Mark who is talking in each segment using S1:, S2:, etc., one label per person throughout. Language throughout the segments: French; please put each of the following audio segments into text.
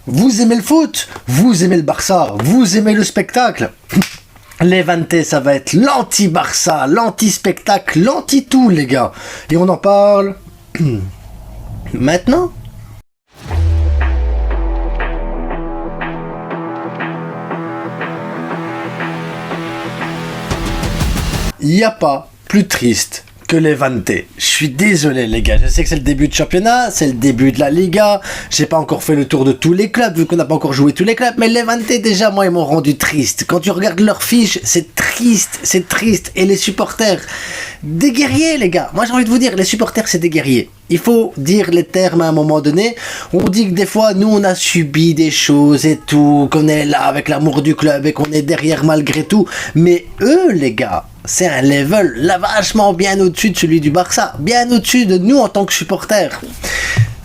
S1: Vous aimez le foot, vous aimez le Barça, vous aimez le spectacle. Levante, ça va être l'anti-Barça, l'anti-spectacle, l'anti-tout, les gars. Et on en parle maintenant. Il n'y a pas plus triste que Levante. Je suis désolé les gars, je sais que c'est le début de championnat, c'est le début de la Liga, j'ai pas encore fait le tour de tous les clubs, vu qu'on n'a pas encore joué tous les clubs, mais Levante déjà, moi, ils m'ont rendu triste. Quand tu regardes leurs fiches, c'est triste, et les supporters, des guerriers les gars, moi j'ai envie de vous dire, les supporters c'est des guerriers. Il faut dire les termes à un moment donné. On dit que des fois, nous, on a subi des choses et tout, qu'on est là avec l'amour du club et qu'on est derrière malgré tout. Mais eux, les gars, c'est un level là vachement bien au-dessus de celui du Barça, bien au-dessus de nous en tant que supporters.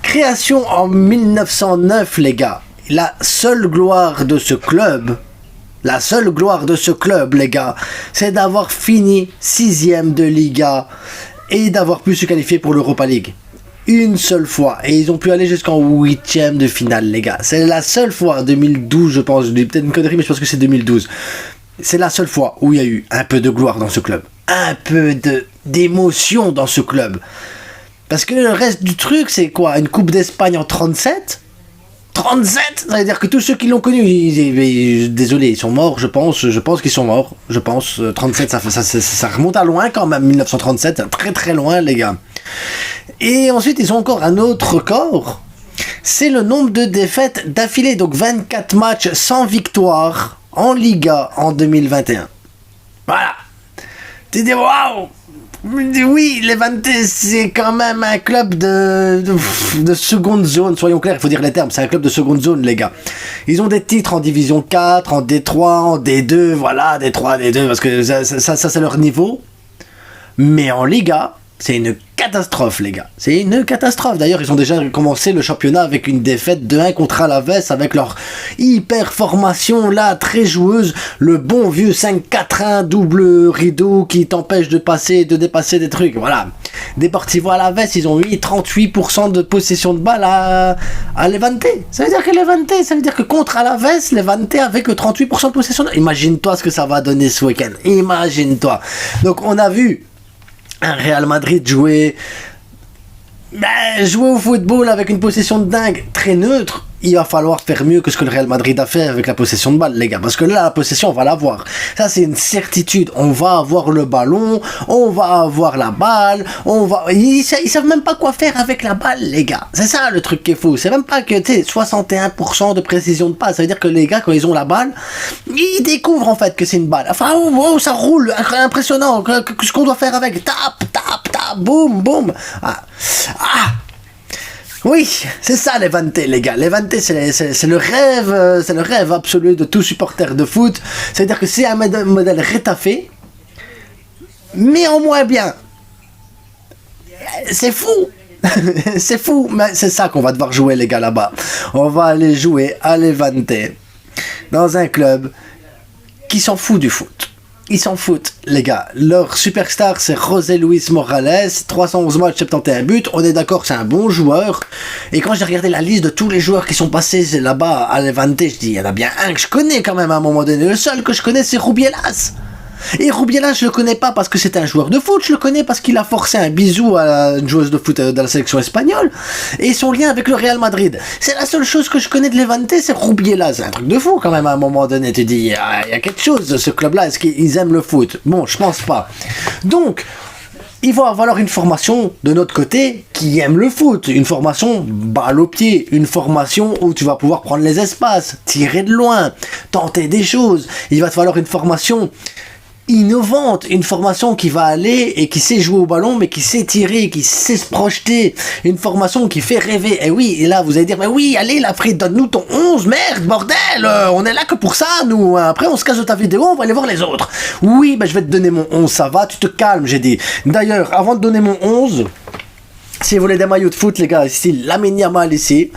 S1: Création en 1909, les gars. La seule gloire de ce club, les gars, c'est d'avoir fini 6ème de Liga et d'avoir pu se qualifier pour l'Europa League. Une seule fois, et ils ont pu aller jusqu'en 8ème de finale, les gars. C'est la seule fois, 2012 je pense, je dis peut-être une connerie mais je pense que c'est 2012. C'est la seule fois où il y a eu un peu de gloire dans ce club, un peu d'émotion dans ce club. Parce que le reste du truc, c'est quoi? Une Coupe d'Espagne en 37? 37? Ça veut dire que tous ceux qui l'ont connu, désolé, ils sont morts, je pense qu'ils sont morts. Je pense, 37, ça remonte à loin quand même, 1937, très très loin les gars. Et ensuite, ils ont encore un autre record, c'est le nombre de défaites d'affilée, donc 24 matchs sans victoire en Liga en 2021. Voilà. Tu dis waouh. Oui, Levante, c'est quand même un club de seconde zone, soyons clairs, il faut dire les termes, c'est un club de seconde zone, les gars. Ils ont des titres en Division 4, en D3, en D2, voilà, D3, D2, parce que ça c'est leur niveau. Mais en Liga, c'est une catastrophe, les gars. C'est une catastrophe. D'ailleurs, ils ont déjà commencé le championnat avec une défaite de 1 contre Alaves, avec leur hyper formation là, très joueuse. Le bon vieux 5-4-1 double rideau qui t'empêche de dépasser des trucs. Voilà. Deportivo Alaves, ils ont eu 38% de possession de balle à Levante. Ça veut dire que contre Alaves, Levante avait que 38% de possession de balle. Imagine-toi ce que ça va donner ce week-end. Imagine-toi. Donc, on a vu un Real Madrid jouer au football avec une possession de dingue, très neutre. Il va falloir faire mieux que ce que le Real Madrid a fait avec la possession de balle, les gars. Parce que là, la possession, on va l'avoir. Ça, c'est une certitude. On va avoir le ballon, on va avoir la balle, Ils savent même pas quoi faire avec la balle, les gars. C'est ça, le truc qui est fou. C'est même pas que, tu sais, 61% de précision de passe. Ça veut dire que les gars, quand ils ont la balle, ils découvrent, en fait, que c'est une balle. Enfin, ça roule. Impressionnant. Ce qu'on doit faire avec. Tap, boum, boum. Oui, c'est ça Levante, les gars. Levante, c'est le rêve absolu de tout supporter de foot. C'est-à-dire que c'est un modèle rétafé, mais en moins bien. C'est fou. C'est fou, mais c'est ça qu'on va devoir jouer, les gars, là-bas. On va aller jouer à Levante, dans un club qui s'en fout du foot. Ils s'en foutent, les gars. Leur superstar, c'est José Luis Morales. 311 matchs, 71 buts. On est d'accord, c'est un bon joueur. Et quand j'ai regardé la liste de tous les joueurs qui sont passés là-bas à Levante, je dis, il y en a bien un que je connais quand même à un moment donné. Le seul que je connais, c'est Rubielas. Et Rubielas, je le connais pas parce que c'est un joueur de foot, je le connais parce qu'il a forcé un bisou à une joueuse de foot de la sélection espagnole, et son lien avec le Real Madrid. C'est la seule chose que je connais de Levante, c'est Rubielas. C'est un truc de fou quand même à un moment donné, tu dis, il y a quelque chose de ce club-là, est-ce qu'ils aiment le foot? Bon, je pense pas. Donc, il va avoir une formation de notre côté qui aime le foot, une formation balle au pied, une formation où tu vas pouvoir prendre les espaces, tirer de loin, tenter des choses. Il va te falloir une formation innovante, une formation qui va aller et qui sait jouer au ballon mais qui sait tirer, qui sait se projeter, une formation qui fait rêver. Et oui, et là vous allez dire, mais oui, allez la frite, donne-nous ton 11, merde, bordel, on est là que pour ça nous, après on se casse de ta vidéo, on va aller voir les autres. Oui, je vais te donner mon 11, ça va, tu te calmes, j'ai dit. D'ailleurs, avant de donner mon 11, si vous voulez des maillots de foot, les gars, ici, Lamine Yamal ici,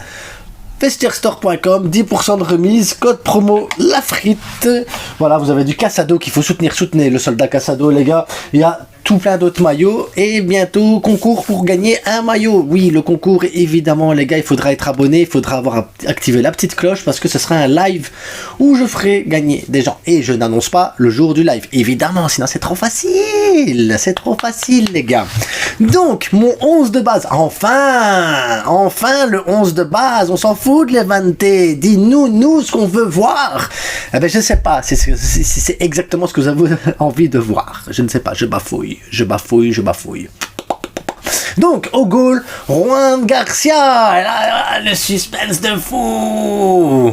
S1: vestierstore.com, 10% de remise, code promo la frite. Voilà, vous avez du Casado qu'il faut soutenir, soutenez le soldat Casado, les gars. Il y a tout plein d'autres maillots et bientôt concours pour gagner un maillot. Oui, le concours, évidemment les gars, il faudra être abonné, il faudra avoir activé la petite cloche parce que ce sera un live où je ferai gagner des gens. Et je n'annonce pas le jour du live, évidemment, sinon c'est trop facile les gars. Donc, mon 11 de base, enfin le 11 de base, on s'en fout de Levante, dis-nous ce qu'on veut voir. Eh ben je sais pas, c'est exactement ce que vous avez envie de voir. Je ne sais pas, je bafouille. Donc, au goal, Juan Garcia, le suspense de fou.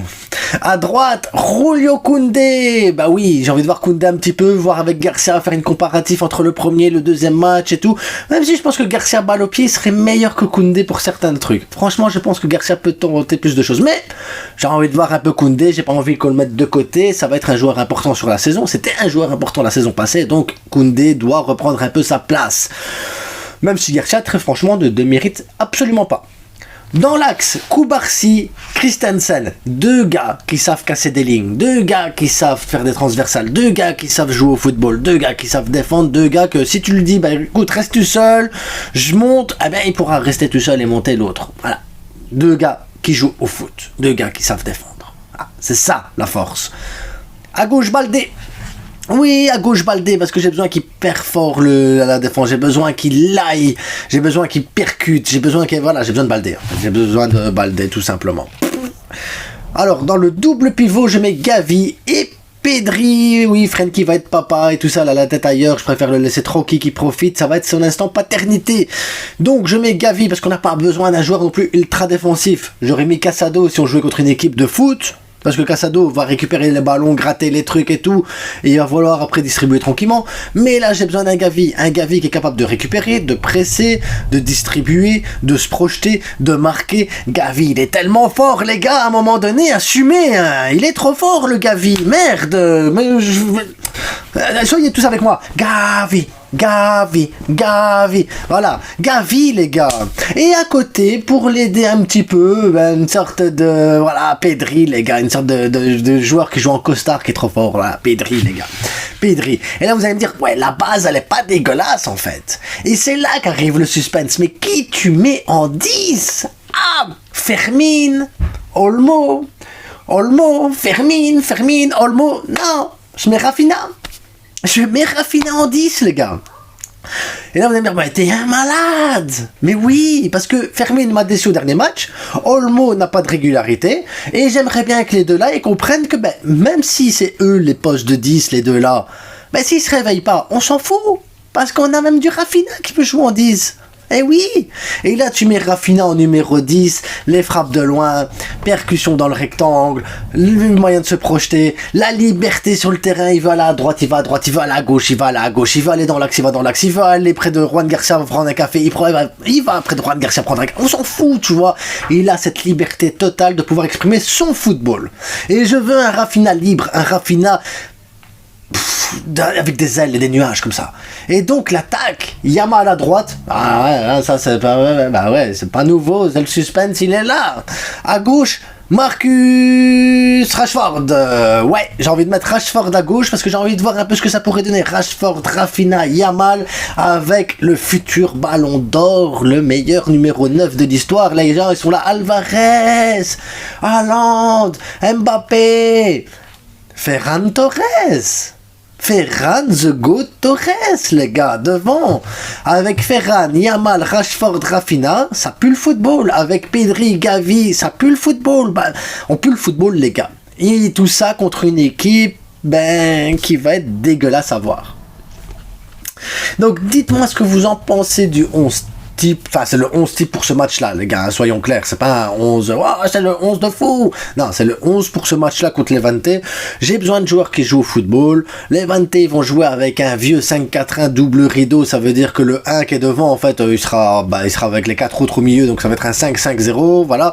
S1: À droite, Julio Koundé. Bah oui, j'ai envie de voir Koundé un petit peu, voir avec Garcia, faire une comparatif entre le premier et le deuxième match et tout. Même si je pense que Garcia balle au pied serait meilleur que Koundé pour certains trucs. Franchement, je pense que Garcia peut tenter plus de choses. Mais j'ai envie de voir un peu Koundé, j'ai pas envie qu'on le mette de côté. Ça va être un joueur important sur la saison. C'était un joueur important la saison passée, donc Koundé doit reprendre un peu sa place. Même si Garcia, très franchement, ne mérite absolument pas. Dans l'axe, Koubarsi, Christensen, deux gars qui savent casser des lignes, deux gars qui savent faire des transversales, deux gars qui savent jouer au football, deux gars qui savent défendre, deux gars que si tu lui dis, bah écoute, reste tout seul, je monte, eh ben il pourra rester tout seul et monter l'autre. Voilà. Deux gars qui jouent au foot, deux gars qui savent défendre. Ah, c'est ça la force. À gauche, Baldé. Oui, à gauche Baldé, parce que j'ai besoin qu'il perfore la défense, j'ai besoin qu'il aille, j'ai besoin qu'il percute, j'ai besoin de Baldé. J'ai besoin de Baldé, tout simplement. Alors, dans le double pivot, je mets Gavi et Pedri. Oui, Frenkie va être papa et tout ça, là, la tête ailleurs, je préfère le laisser tranquille, qu'il profite, ça va être son instant paternité. Donc, je mets Gavi, parce qu'on n'a pas besoin d'un joueur non plus ultra défensif. J'aurais mis Casado si on jouait contre une équipe de foot. Parce que Casado va récupérer les ballons, gratter les trucs et tout, et il va falloir après distribuer tranquillement. Mais là, j'ai besoin d'un Gavi qui est capable de récupérer, de presser, de distribuer, de se projeter, de marquer. Gavi, il est tellement fort, les gars, à un moment donné, assumez, hein. Il est trop fort, le Gavi, merde. Mais soyez tous avec moi. Gavi. Voilà, Gavi les gars. Et à côté, pour l'aider un petit peu, une sorte de, voilà, Pedri les gars, une sorte de joueur qui joue en costard qui est trop fort, voilà, Pedri les gars. Pedri. Et là vous allez me dire, ouais, la base elle est pas dégueulasse en fait. Et c'est là qu'arrive le suspense. Mais qui tu mets en 10? Ah, Fermin, Olmo, Fermin, Olmo, non, je mets Rafinha. Je mets Rafinha en 10, les gars. Et là, vous allez me dire, bah, t'es un malade. Mais oui, parce que Fermin m'a déçu au dernier match, Olmo n'a pas de régularité, et j'aimerais bien que les deux là, ils comprennent que, ben, même si c'est eux les postes de 10, les deux là, ben, s'ils se réveillent pas, on s'en fout. Parce qu'on a même du Rafinha qui peut jouer en 10. Eh oui! Et là, tu mets Rafinha en numéro 10, les frappes de loin, percussion dans le rectangle, le moyen de se projeter, la liberté sur le terrain, il va là à droite, il va à droite, il va à gauche, il va aller dans l'axe, il va aller près de Juan Garcia prendre un café, il va près de Juan Garcia prendre un café, on s'en fout, tu vois. Et il a cette liberté totale de pouvoir exprimer son football. Et je veux un Rafinha libre, un Rafinha avec des ailes et des nuages comme ça. Et donc l'attaque, Yamal à droite, ah ouais, ça c'est pas, bah ouais, c'est pas nouveau, c'est le suspense, il est là. À gauche, Marcus Rashford. Ouais, j'ai envie de mettre Rashford à gauche parce que j'ai envie de voir un peu ce que ça pourrait donner. Rashford, Rafinha, Yamal avec le futur ballon d'or, le meilleur numéro 9 de l'histoire. Les gens, ils sont là. Alvarez, Haaland, Mbappé, Ferran Torres. Ferran The Goat Torres, les gars, devant. Avec Ferran, Yamal, Rashford, Rafinha, ça pue le football. Avec Pedri, Gavi, ça pue le football. Bah, on pue le football, les gars. Et tout ça contre une équipe, qui va être dégueulasse à voir. Donc, dites-moi ce que vous en pensez du 11 type. Enfin, c'est le 11 type pour ce match-là, les gars, soyons clairs. C'est pas un 11, oh, c'est le 11 de fou. Non, c'est le 11 pour ce match-là contre Levante. J'ai besoin de joueurs qui jouent au football. Levante, ils vont jouer avec un vieux 5-4-1 double rideau. Ça veut dire que le 1 qui est devant, en fait, il sera avec les 4 autres au milieu. Donc, ça va être un 5-5-0. Voilà.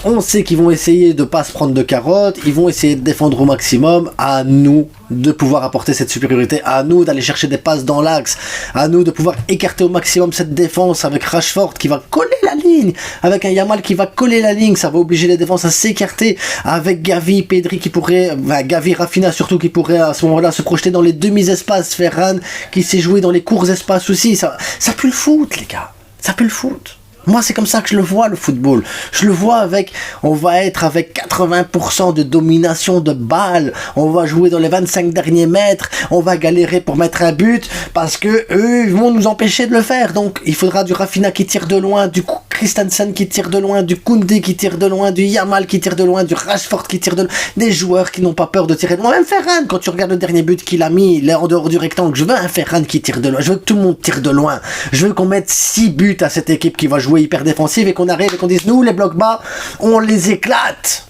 S1: On sait qu'ils vont essayer de pas se prendre de carottes, ils vont essayer de défendre au maximum. À nous de pouvoir apporter cette supériorité, à nous d'aller chercher des passes dans l'axe, à nous de pouvoir écarter au maximum cette défense avec Rashford qui va coller la ligne, avec un Yamal qui va coller la ligne, ça va obliger les défenses à s'écarter, avec Gavi, Pedri qui pourrait, Gavi, Rafinha surtout qui pourrait à ce moment-là se projeter dans les demi-espaces, Ferran qui s'est joué dans les courts espaces aussi, ça pue le foot les gars, ça pue le foot. Moi, c'est comme ça que je le vois, le football. Je le vois avec, on va être avec 80% de domination de balle. On va jouer dans les 25 derniers mètres. On va galérer pour mettre un but parce que eux, ils vont nous empêcher de le faire. Donc, il faudra du Rafinha qui tire de loin, du Christensen qui tire de loin, du Koundé qui tire de loin, du Yamal qui tire de loin, du Rashford qui tire de loin. Des joueurs qui n'ont pas peur de tirer de loin. Même Ferran, quand tu regardes le dernier but qu'il a mis, il est en dehors du rectangle. Je veux un Ferran qui tire de loin. Je veux que tout le monde tire de loin. Je veux qu'on mette 6 buts à cette équipe qui va jouer hyper défensive et qu'on arrive et qu'on dise nous les blocs bas on les éclate,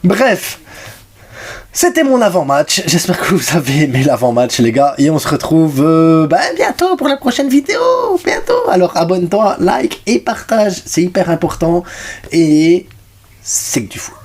S1: bref, c'était mon avant-match, j'espère que vous avez aimé l'avant-match les gars et on se retrouve bientôt pour la prochaine vidéo, bientôt, alors abonne-toi, like et partage, c'est hyper important et c'est que du foot.